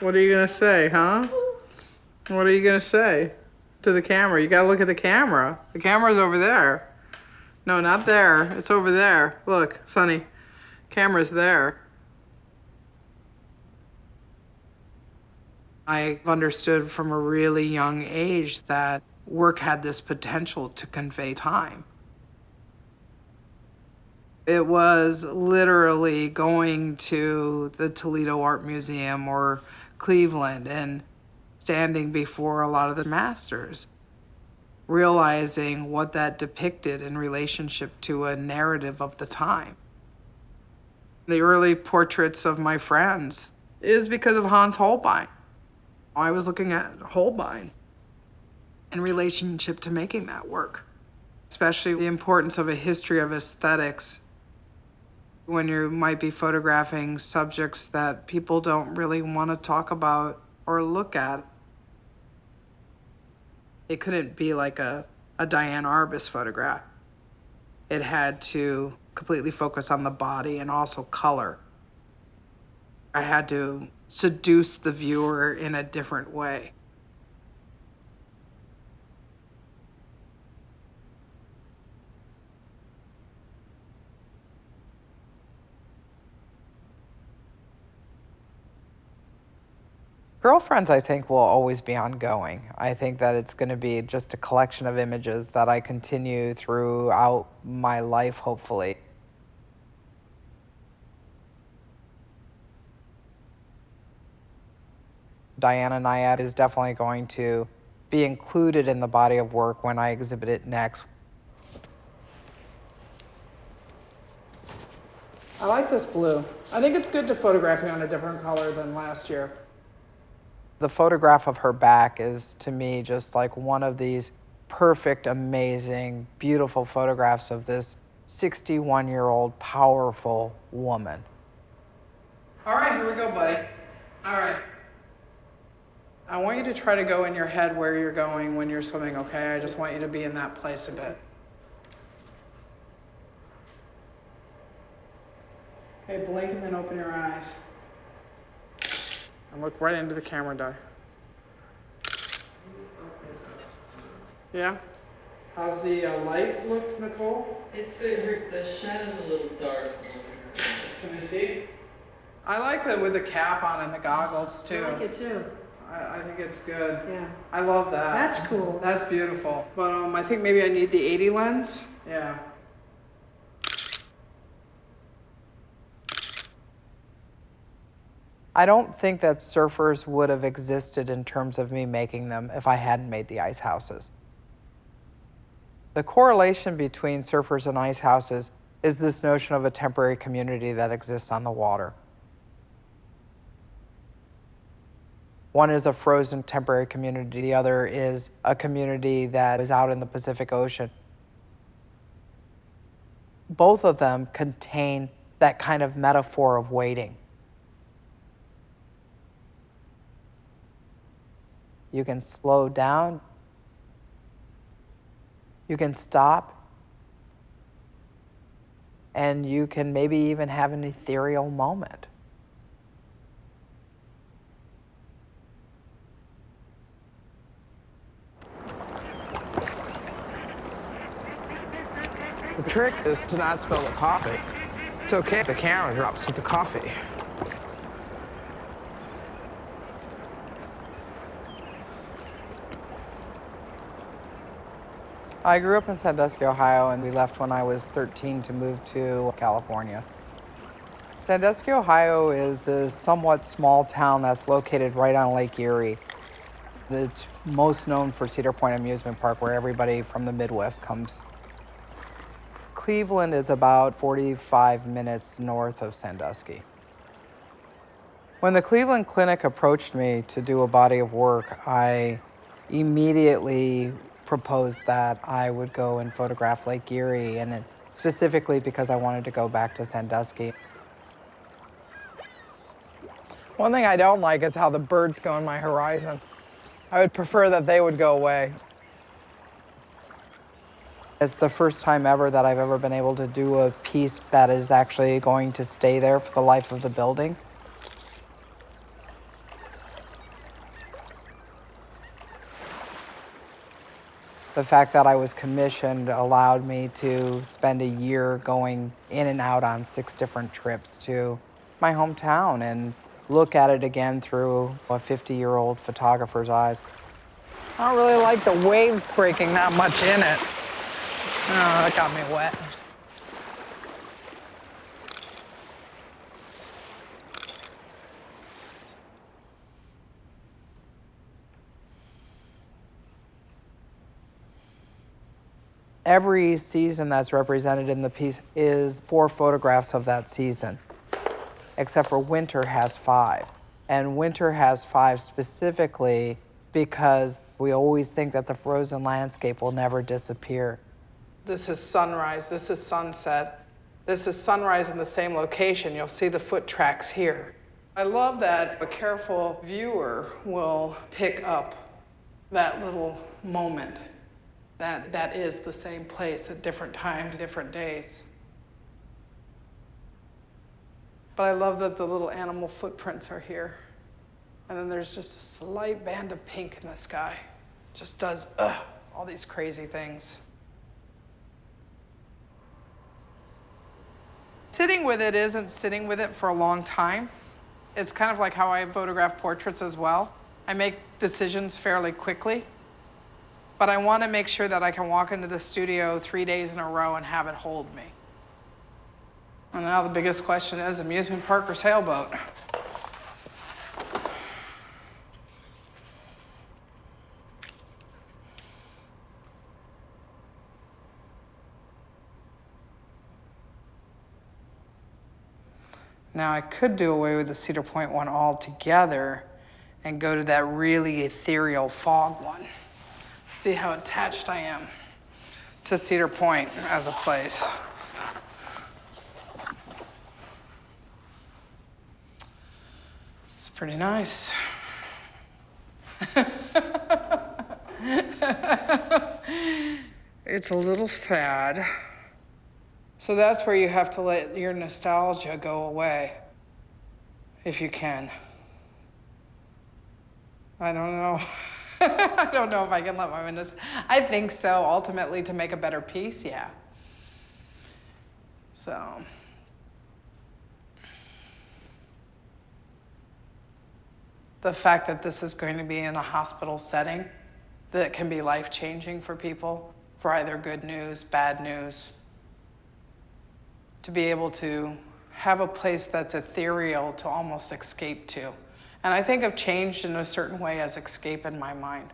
What are you gonna say, huh? What are you gonna say to the camera? You gotta look at the camera. The camera's over there. No, not there. It's over there. Look, Sonny. Camera's there. I understood from a really young age that work had this potential to convey time. It was literally going to the Toledo Art Museum or Cleveland and standing before a lot of the masters, realizing what that depicted in relationship to a narrative of the time. The early portraits of my friends is because of Hans Holbein. I was looking at Holbein in relationship to making that work, especially the importance of a history of aesthetics when you might be photographing subjects that people don't really want to talk about or look at. It couldn't be like a Diane Arbus photograph. It had to completely focus on the body and also color. I had to seduce the viewer in a different way. Girlfriends, I think, will always be ongoing. I think that it's going to be just a collection of images that I continue throughout my life, hopefully. Diana Nyad is definitely going to be included in the body of work when I exhibit it next. I like this blue. I think it's good to photograph you on a different color than last year. The photograph of her back is, to me, just like one of these perfect, amazing, beautiful photographs of this 61-year-old powerful woman. All right, here we go, buddy. All right. I want you to try to go in your head where you're going when you're swimming, okay? I just want you to be in that place a bit. Okay, blink and then open your eyes. And look right into the camera, Di. Yeah? How's the light look, Nicole? It's good. The shadow's a little dark. Can you see? I like that with the cap on and the goggles, too. I like it too. I think it's good. Yeah. I love that. That's cool. That's beautiful. But I think maybe I need the 80 lens. Yeah. I don't think that surfers would have existed in terms of me making them if I hadn't made the ice houses. The correlation between surfers and ice houses is this notion of a temporary community that exists on the water. One is a frozen temporary community. The other is a community that is out in the Pacific Ocean. Both of them contain that kind of metaphor of waiting. You can slow down. You can stop. And you can maybe even have an ethereal moment. The trick is to not spill the coffee. It's okay if the camera drops with the coffee. I grew up in Sandusky, Ohio, and we left when I was 13 to move to California. Sandusky, Ohio is the somewhat small town that's located right on Lake Erie. It's most known for Cedar Point Amusement Park, where everybody from the Midwest comes. Cleveland is about 45 minutes north of Sandusky. When the Cleveland Clinic approached me to do a body of work, I immediately proposed that I would go and photograph Lake Erie, and specifically because I wanted to go back to Sandusky. One thing I don't like is how the birds go in my horizon. I would prefer that they would go away. It's the first time ever that I've ever been able to do a piece that is actually going to stay there for the life of the building. The fact that I was commissioned allowed me to spend a year going in and out on 6 different trips to my hometown and look at it again through a 50-year-old photographer's eyes. I don't really like the waves breaking that much in it. Oh, that got me wet. Every season that's represented in the piece is 4 photographs of that season, except for winter has 5. And winter has 5 specifically because we always think that the frozen landscape will never disappear. This is sunrise, this is sunset. This is sunrise in the same location. You'll see the foot tracks here. I love that a careful viewer will pick up that little moment. That is the same place at different times, different days. But I love that the little animal footprints are here. And then there's just a slight band of pink in the sky. Just does all these crazy things. Sitting with it isn't sitting with it for a long time. It's kind of like how I photograph portraits as well. I make decisions fairly quickly. But I want to make sure that I can walk into the studio 3 days in a row and have it hold me. And now the biggest question is amusement park or sailboat? Now I could do away with the Cedar Point one altogether and go to that really ethereal fog one. See how attached I am to Cedar Point as a place. It's pretty nice. It's a little sad. So that's where you have to let your nostalgia go away, if you can. I don't know. I don't know if I can let my windows. I think so, ultimately, to make a better piece, yeah. So. The fact that this is going to be in a hospital setting that can be life-changing for people, for either good news, bad news. To be able to have a place that's ethereal to almost escape to. And I think I've changed in a certain way as escape in my mind.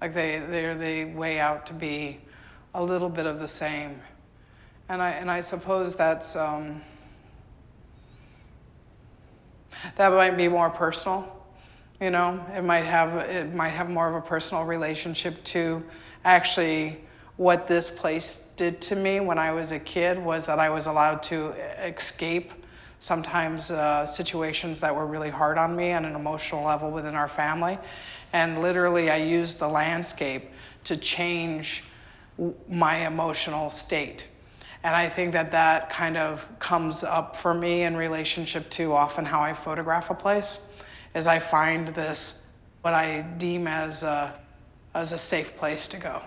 Like they weigh out to be a little bit of the same. And I suppose that's, that might be more personal. You know, it might have more of a personal relationship to actually what this place did to me when I was a kid was that I was allowed to escape sometimes situations that were really hard on me on an emotional level within our family. And literally I used the landscape to change my emotional state. And I think that that kind of comes up for me in relationship to often how I photograph a place, is I find this, what I deem as a safe place to go.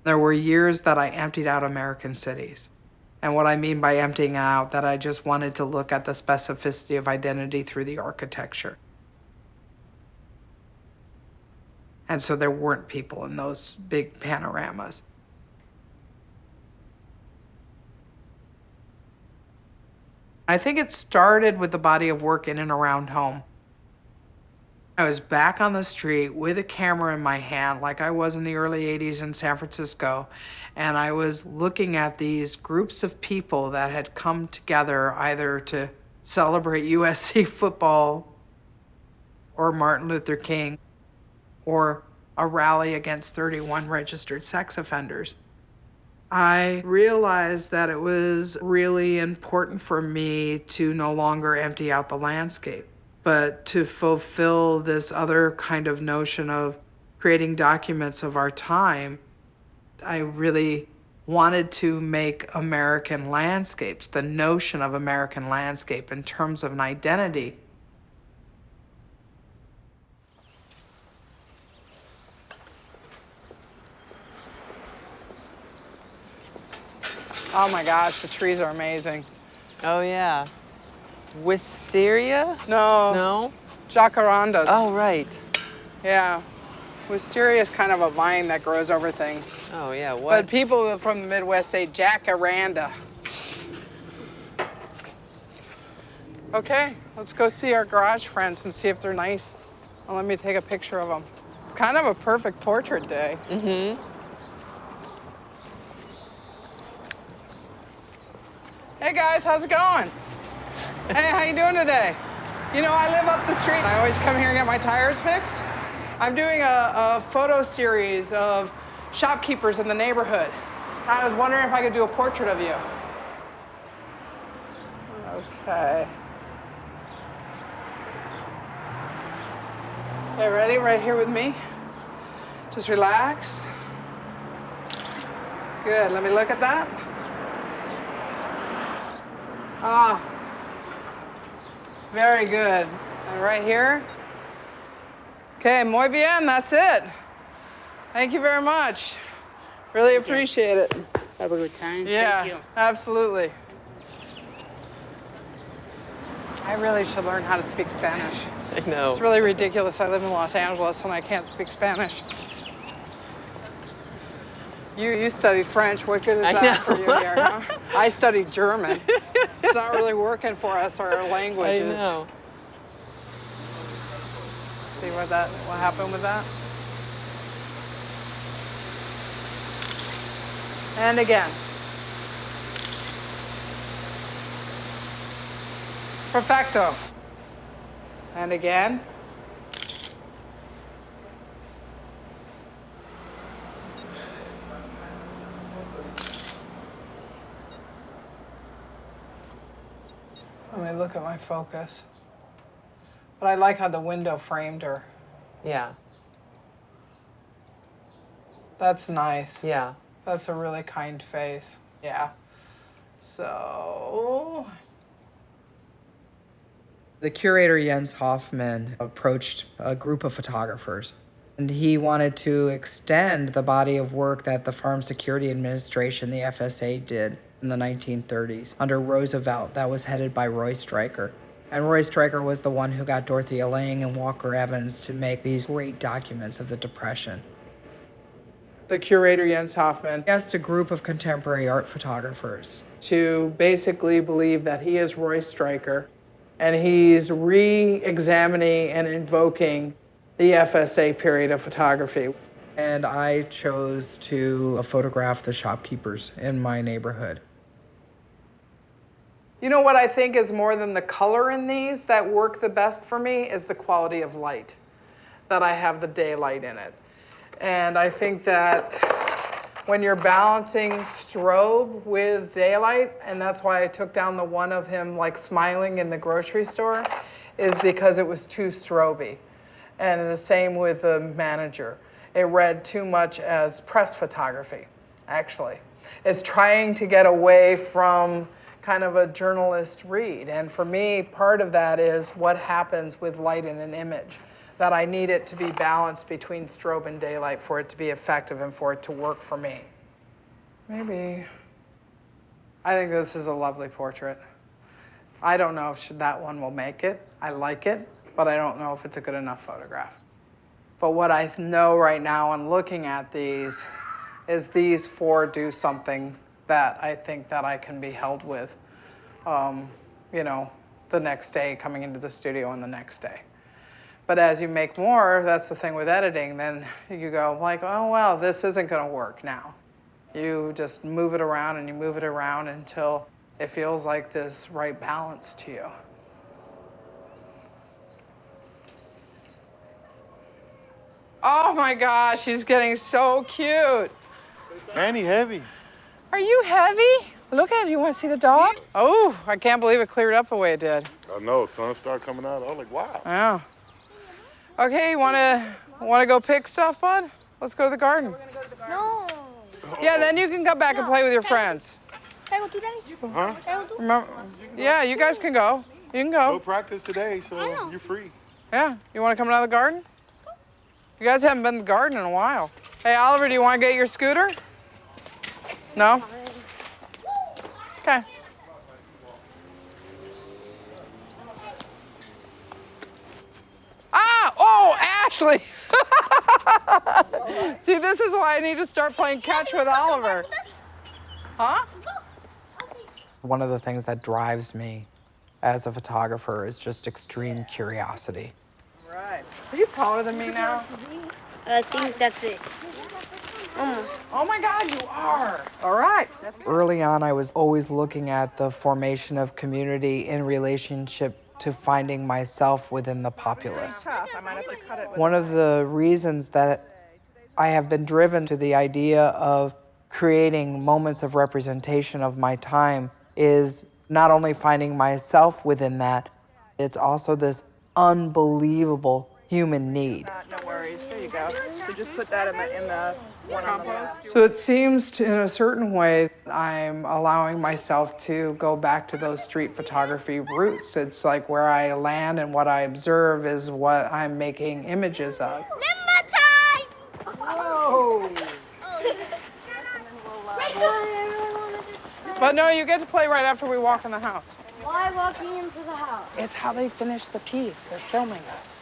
There were years that I emptied out American cities. And what I mean by emptying out, that I just wanted to look at the specificity of identity through the architecture. And so there weren't people in those big panoramas. I think it started with the body of work in and around home. I was back on the street with a camera in my hand like I was in the early 80s in San Francisco, and I was looking at these groups of people that had come together either to celebrate USC football or Martin Luther King or a rally against 31 registered sex offenders. I realized that it was really important for me to no longer empty out the landscape, but to fulfill this other kind of notion of creating documents of our time. I really wanted to make American landscapes, the notion of American landscape in terms of an identity. Oh my gosh, the trees are amazing. Oh, yeah. Wisteria? No, No? jacarandas. Oh, right. Yeah. Wisteria is kind of a vine that grows over things. Oh, yeah, But what? people from the Midwest say jacaranda. Okay, let's go see our garage friends and see if they're nice. And let me take a picture of them. It's kind of a perfect portrait day. Mm-hmm. Hey guys, how's it going? Hey, how you doing today? You know, I live up the street. I always come here and get my tires fixed. I'm doing a photo series of shopkeepers in the neighborhood. I was wondering if I could do a portrait of you. Okay. Okay, ready? Right here with me. Just relax. Good, let me look at that. Ah, very good. And right here. Okay, muy bien, that's it. Thank you very much. Really appreciate it. Have a good time. Yeah, Thank you. absolutely. I really should learn how to speak Spanish. I know. It's really ridiculous. I live in Los Angeles and I can't speak Spanish. You studied French. What good is I that know. for you here, huh? I studied German. It's not really working for us, our I languages. know. See what happened with that? And again. Perfecto. And again. Let me look at my focus. But I like how the window framed her. Yeah. That's nice. Yeah. That's a really kind face. Yeah. So. The curator Jens Hoffman approached a group of photographers, and he wanted to extend the body of work that the Farm Security Administration, the FSA, did in the 1930s under Roosevelt that was headed by Roy Stryker. And Roy Stryker was the one who got Dorothea Lange and Walker Evans to make these great documents of the Depression. The curator, Jens Hoffman, asked a group of contemporary art photographers to basically believe that he is Roy Stryker, and he's re-examining and invoking the FSA period of photography. And I chose to photograph the shopkeepers in my neighborhood. You know what I think is more than the color in these that work the best for me is the quality of light, that I have the daylight in it. And I think that when you're balancing strobe with daylight, and that's why I took down the one of him like smiling in the grocery store, is because it was too stroby. And the same with the manager. It read too much as press photography, actually. It's trying to get away from kind of a journalist read. And for me, part of that is what happens with light in an image, that I need it to be balanced between strobe and daylight for it to be effective and for it to work for me. Maybe. I think this is a lovely portrait. I don't know if that one will make it. I like it, but I don't know if it's a good enough photograph. But what I know right now in looking at these is these four do something that I think that I can be held with, you know, the next day, coming into the studio and the next day. But as you make more, that's the thing with editing, then you go like, oh, well, this isn't gonna work now. You just move it around and you move it around until it feels like this right balance to you. Oh my gosh, he's getting so cute. And he heavy. Are you heavy? Look at it. You want to see the dog? Oh, I can't believe it cleared up the way it did. I know, sun started coming out. I was like, wow. Yeah. Okay, you wanna go pick stuff, bud? Let's go to the garden. No. Yeah, then you can come back and play with your friends. Can I go too, Daddy? Huh? Can I go too? Remember? Yeah, you guys can go. You can No go. practice today, so know. you're free. Yeah. You want to come down to the garden? You guys haven't been to the garden in a while. Hey, Oliver, do you want to get your scooter? No? Okay. Ah! Oh, Ashley! See, this is why I need to start playing catch with Oliver. Huh? One of the things that drives me as a photographer is just extreme curiosity. Right. Are you taller than me now? I think that's it. Almost. Oh my God, you are. All right. Early on, I was always looking at the formation of community in relationship to finding myself within the populace. One of the reasons that I have been driven to the idea of creating moments of representation of my time is not only finding myself within that, it's also this unbelievable human need. No worries. There you go. So just put that in the one on the left. So it seems in a certain way I'm allowing myself to go back to those street photography roots. It's like where I land and what I observe is what I'm making images of. Limbo time! Oh. But no, you get to play right after we walk in the house. Why walking into the house? It's how they finish the piece. They're filming us.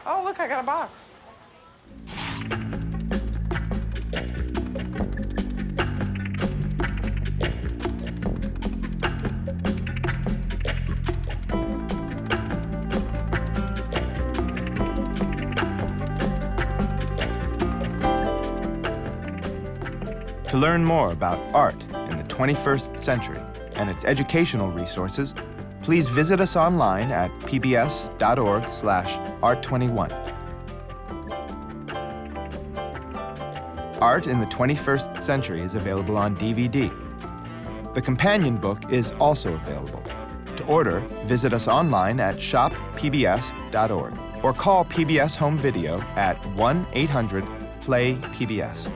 Oh, look, I got a box. To learn more about art in the 21st century and its educational resources, please visit us online at pbs.org/art21. Art in the 21st Century is available on DVD. The companion book is also available. To order, visit us online at shoppbs.org or call PBS Home Video at 1-800-PLAY-PBS.